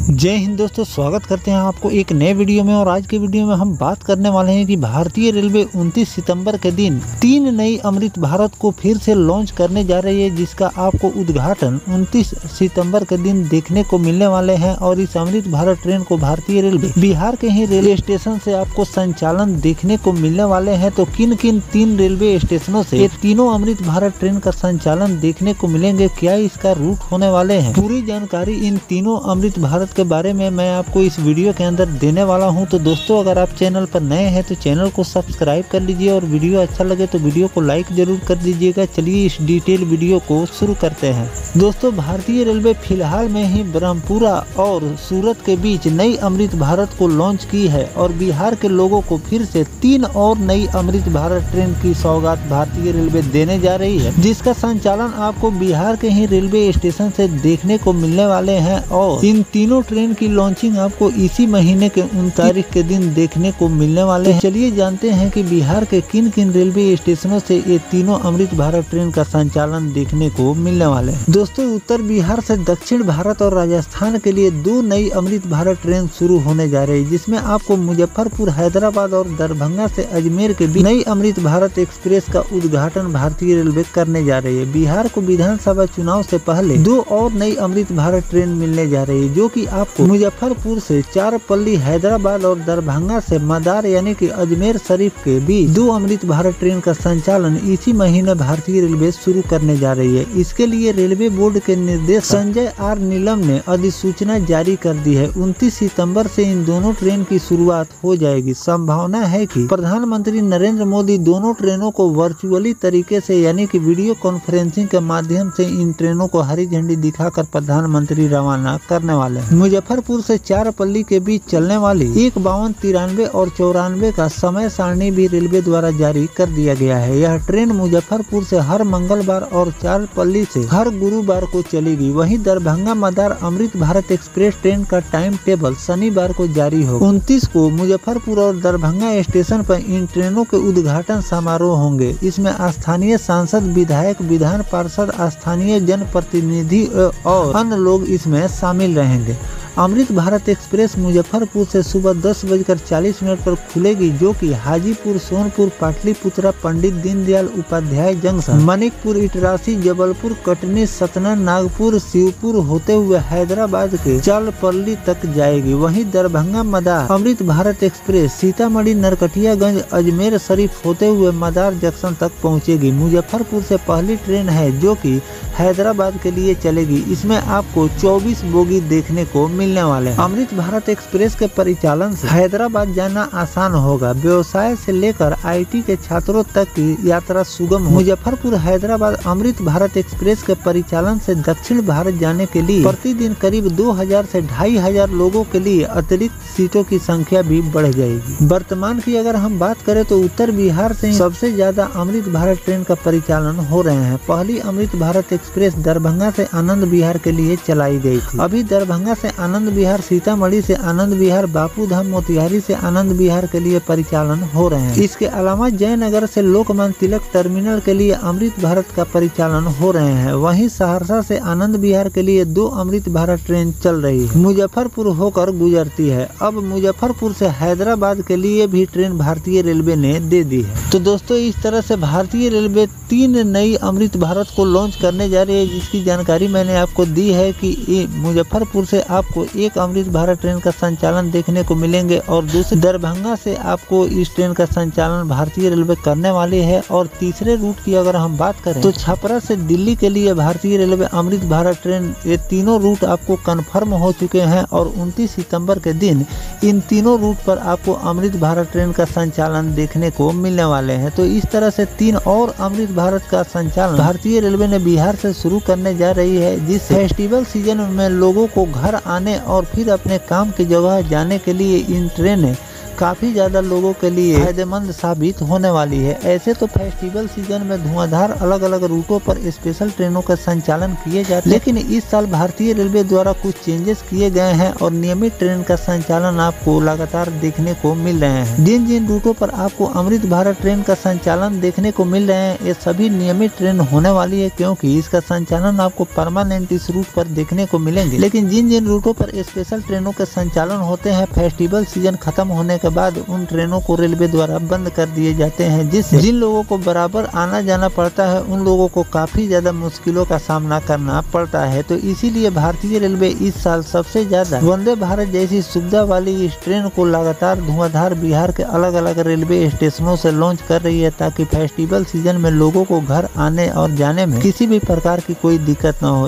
जय हिंद दोस्तों, स्वागत करते हैं आपको एक नए वीडियो में। और आज के वीडियो में हम बात करने वाले हैं कि भारतीय रेलवे 29 सितंबर के दिन 3 नई अमृत भारत को फिर से लॉन्च करने जा रही है, जिसका आपको उद्घाटन 29 सितंबर के दिन देखने को मिलने वाले हैं। और इस अमृत भारत ट्रेन को भारतीय रेलवे बिहार के ही रेलवे स्टेशन से आपको संचालन देखने को मिलने वाले हैं। तो किन किन 3 रेलवे स्टेशनों से ये तीनों अमृत भारत ट्रेन का संचालन देखने को मिलेंगे, क्या इसका रूट होने वाले हैं, पूरी जानकारी इन तीनों अमृत भारत के बारे में मैं आपको इस वीडियो के अंदर देने वाला हूं। तो दोस्तों, अगर आप चैनल पर नए हैं तो चैनल को सब्सक्राइब कर लीजिए और वीडियो अच्छा लगे तो वीडियो को लाइक जरूर कर दीजिएगा। चलिए इस डिटेल वीडियो को शुरू करते हैं। दोस्तों, भारतीय रेलवे फिलहाल में ही ब्रह्मपुरा और सूरत के बीच नई अमृत भारत को लॉन्च की है और बिहार के लोगों को फिर से 3 और नई अमृत भारत ट्रेन की सौगात भारतीय रेलवे देने जा रही है, जिसका संचालन आपको बिहार के ही रेलवे स्टेशन से देखने को मिलने वाले हैं। और इन तीनों ट्रेन की लॉन्चिंग आपको इसी महीने के 29 तारीख के दिन देखने को मिलने वाले हैं। चलिए जानते हैं कि बिहार के किन किन रेलवे स्टेशनों से ये तीनों अमृत भारत ट्रेन का संचालन देखने को मिलने वाले हैं। दोस्तों, उत्तर बिहार से दक्षिण भारत और राजस्थान के लिए 2 नई अमृत भारत ट्रेन शुरू होने जा रही है, जिसमें आपको मुजफ्फरपुर, हैदराबाद और दरभंगा से अजमेर के बीच नई अमृत भारत एक्सप्रेस का उद्घाटन भारतीय रेलवे करने जा रही है। बिहार को विधानसभा चुनाव से पहले 2 और नई अमृत भारत ट्रेन मिलने जा रही है, जो कि आपको मुजफ्फरपुर से चारपल्ली, हैदराबाद और दरभंगा से मदार यानी कि अजमेर शरीफ के बीच 2 अमृत भारत ट्रेन का संचालन इसी महीने भारतीय रेलवे शुरू करने जा रही है। इसके लिए रेलवे बोर्ड के निर्देशक संजय आर नीलम ने अधिसूचना जारी कर दी है। 29 सितंबर से इन दोनों ट्रेन की शुरुआत हो जाएगी। संभावना है कि प्रधानमंत्री नरेंद्र मोदी दोनों ट्रेनों को वर्चुअली तरीके से यानी कि वीडियो कॉन्फ्रेंसिंग के माध्यम से इन ट्रेनों को हरी झंडी दिखाकर प्रधानमंत्री रवाना करने वाले हैं। मुजफ्फरपुर से चारपल्ली के बीच चलने वाली 1, 52, 93 और 94 का समय सारणी भी रेलवे द्वारा जारी कर दिया गया है। यह ट्रेन मुजफ्फरपुर से हर मंगलवार और चारपल्ली से हर गुरुवार को चलेगी। वहीं दरभंगा मदार अमृत भारत एक्सप्रेस ट्रेन का टाइम टेबल शनिवार को जारी होगा। 29 को मुजफ्फरपुर और दरभंगा स्टेशन पर इन ट्रेनों के उद्घाटन समारोह होंगे। इसमें स्थानीय सांसद, विधायक, विधान पार्षद, स्थानीय जनप्रतिनिधि और अन्य लोग इसमें शामिल रहेंगे। अमृत भारत एक्सप्रेस मुजफ्फरपुर से सुबह 10:40 पर खुलेगी, जो कि हाजीपुर, सोनपुर, पाटलिपुत्रा, पंडित दीनदयाल उपाध्याय जंक्शन, मनिकपुर, इटरासी, जबलपुर, कटनी, सतना, नागपुर, शिवपुर होते हुए हैदराबाद के चालपल्ली तक जाएगी। वहीं दरभंगा मदार अमृत भारत एक्सप्रेस सीतामढ़ी, नरकटियागंज, अजमेर शरीफ होते हुए मदार जंक्शन तक पहुँचेगी। मुजफ्फरपुर से पहली ट्रेन है जो कि हैदराबाद के लिए चलेगी। इसमें आपको 24 बोगी देखने को मिलने वाले हैं। अमृत भारत एक्सप्रेस के परिचालन से हैदराबाद जाना आसान होगा। व्यवसाय से लेकर IT के छात्रों तक की यात्रा सुगम हो। मुजफ्फरपुर हैदराबाद अमृत भारत एक्सप्रेस के परिचालन से दक्षिण भारत जाने के लिए प्रतिदिन करीब 2000 से 2500 लोगों के लिए अतिरिक्त सीटों की संख्या भी बढ़ जाएगी। वर्तमान की अगर हम बात करें तो उत्तर बिहार से सबसे ज्यादा अमृत भारत ट्रेन का परिचालन हो रहे हैं। पहली अमृत भारत एक्सप्रेस दरभंगा से आनंद विहार के लिए चलाई गई थी। अभी दरभंगा से आनंद विहार, सीतामढ़ी से आनंद विहार, बापूधाम, मोतिहारी से आनंद विहार के लिए परिचालन हो रहे हैं। इसके अलावा जयनगर से लोकमान्य तिलक टर्मिनल के लिए अमृत भारत का परिचालन हो रहे हैं। वहीं सहरसा से आनंद विहार के लिए 2 अमृत भारत ट्रेन चल रही है, मुजफ्फरपुर होकर गुजरती है। अब मुजफ्फरपुर से हैदराबाद के लिए भी ट्रेन भारतीय रेलवे ने दे दी है। तो दोस्तों, इस तरह से भारतीय रेलवे 3 नई अमृत भारत को लॉन्च करने जा रही है, जिसकी जानकारी मैंने आपको दी है कि मुजफ्फरपुर से आपको 1 अमृत भारत ट्रेन का संचालन देखने को मिलेंगे और दूसरे दरभंगा से आपको इस ट्रेन का संचालन भारतीय रेलवे करने वाली है। और तीसरे रूट की अगर हम बात करें तो छपरा से दिल्ली के लिए भारतीय रेलवे अमृत भारत ट्रेन, ये तीनों रूट आपको कंफर्म हो चुके हैं और 29 सितंबर के दिन इन तीनों रूट पर आपको अमृत भारत ट्रेन का संचालन देखने को मिलने वाले हैं। तो इस तरह से 3 और अमृत भारत का संचालन भारतीय रेलवे ने बिहार से शुरू करने जा रही है, जिस फेस्टिवल सीजन में लोगों को घर आने और फिर अपने काम की जगह जाने के लिए इन ट्रेनें काफी ज्यादा लोगों के लिए फायदेमंद साबित होने वाली है। ऐसे तो फेस्टिवल सीजन में धुआंधार अलग अलग रूटों पर स्पेशल ट्रेनों का संचालन किए जाते हैं, लेकिन इस साल भारतीय रेलवे द्वारा कुछ चेंजेस किए गए हैं और नियमित ट्रेन का संचालन आपको लगातार देखने को मिल रहे हैं। जिन जिन रूटों पर आपको अमृत भारत ट्रेन का संचालन देखने को मिल रहे हैं, ये सभी नियमित ट्रेन होने वाली है, क्योंकि इसका संचालन आपको परमानेंट इस रूट पर देखने को मिलेंगे। लेकिन जिन जिन रूटों पर स्पेशल ट्रेनों के संचालन होते हैं, फेस्टिवल सीजन खत्म होने के बाद उन ट्रेनों को रेलवे द्वारा बंद कर दिए जाते हैं, जिससे जिन लोगों को बराबर आना जाना पड़ता है उन लोगों को काफी ज्यादा मुश्किलों का सामना करना पड़ता है। तो इसीलिए भारतीय रेलवे इस साल सबसे ज्यादा वंदे भारत जैसी सुविधा वाली इस ट्रेन को लगातार धुआंधार बिहार के अलग अलग रेलवे स्टेशनों से लॉन्च कर रही है, ताकि फेस्टिवल सीजन में लोगों को घर आने और जाने में किसी भी प्रकार की कोई दिक्कत न हो।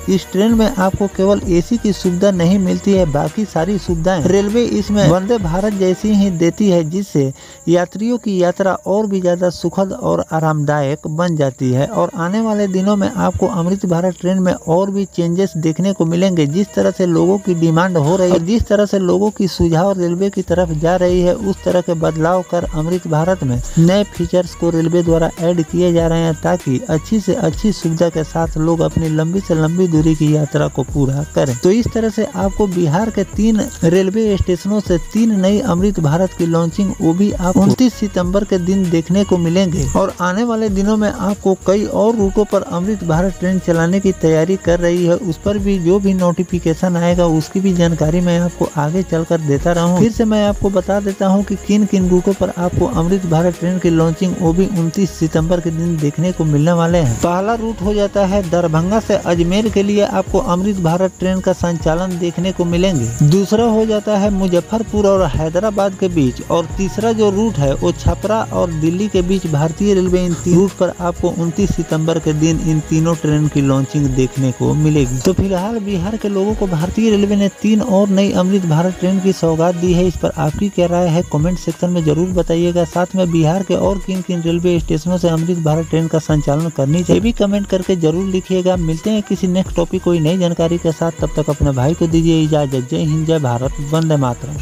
इस ट्रेन में आपको केवल एसी की सुविधा नहीं मिलती है, बाकी सारी सुविधाएं रेलवे इसमें वंदे भारत जैसी ही देती है, जिससे यात्रियों की यात्रा और भी ज्यादा सुखद और आरामदायक बन जाती है। और आने वाले दिनों में आपको अमृत भारत ट्रेन में और भी चेंजेस देखने को मिलेंगे। जिस तरह से लोगों की डिमांड हो रही है, जिस तरह से लोगों की सुझाव रेलवे की तरफ जा रही है, उस तरह के बदलाव कर अमृत भारत में नए फीचर्स को रेलवे द्वारा ऐड किए जा रहे हैं, ताकि अच्छी से अच्छी सुविधा के साथ लोग अपनी लंबी से लंबी दूरी की यात्रा को पूरा करें। तो इस तरह से आपको बिहार के 3 रेलवे स्टेशनों से 3 नई अमृत भारत की लॉन्चिंग, वो भी आप 29 सितंबर के दिन देखने को मिलेंगे। और आने वाले दिनों में आपको कई और रूटों पर अमृत भारत ट्रेन चलाने की तैयारी कर रही है, उस पर भी जो भी नोटिफिकेशन आएगा उसकी भी जानकारी मैं आपको आगे चलकर देता रहूं। फिर से मैं आपको बता देता हूं कि किन किन रूटों पर आपको अमृत भारत ट्रेन की लॉन्चिंग, वो भी 29 सितंबर के दिन देखने को मिलने वाले हैं। पहला रूट हो जाता है दरभंगा से अजमेर के लिए आपको अमृत भारत ट्रेन का संचालन देखने को मिलेंगे। दूसरा हो जाता है मुजफ्फरपुर और हैदराबाद के बीच, और तीसरा जो रूट है वो छपरा और दिल्ली के बीच भारतीय रेलवे इन 3 रूट पर आपको 29 सितंबर के दिन इन तीनों ट्रेन की लॉन्चिंग देखने को मिलेगी। तो फिलहाल बिहार के लोगों को भारतीय रेलवे ने 3 और नई अमृत भारत ट्रेन की सौगात दी है। इस पर आपकी क्या राय है, कमेंट सेक्शन में जरूर बताइएगा। साथ में बिहार के और किन किन रेलवे स्टेशनों से अमृत भारत ट्रेन का संचालन करनी चाहिए भी कमेंट करके जरूर लिखिएगा। मिलते हैं किसी नेक्स्ट टॉपिक कोई नई जानकारी के साथ, तब तक अपने भाई को दीजिए इजाजत। जय हिंद, जय भारत, वंदे मातरम।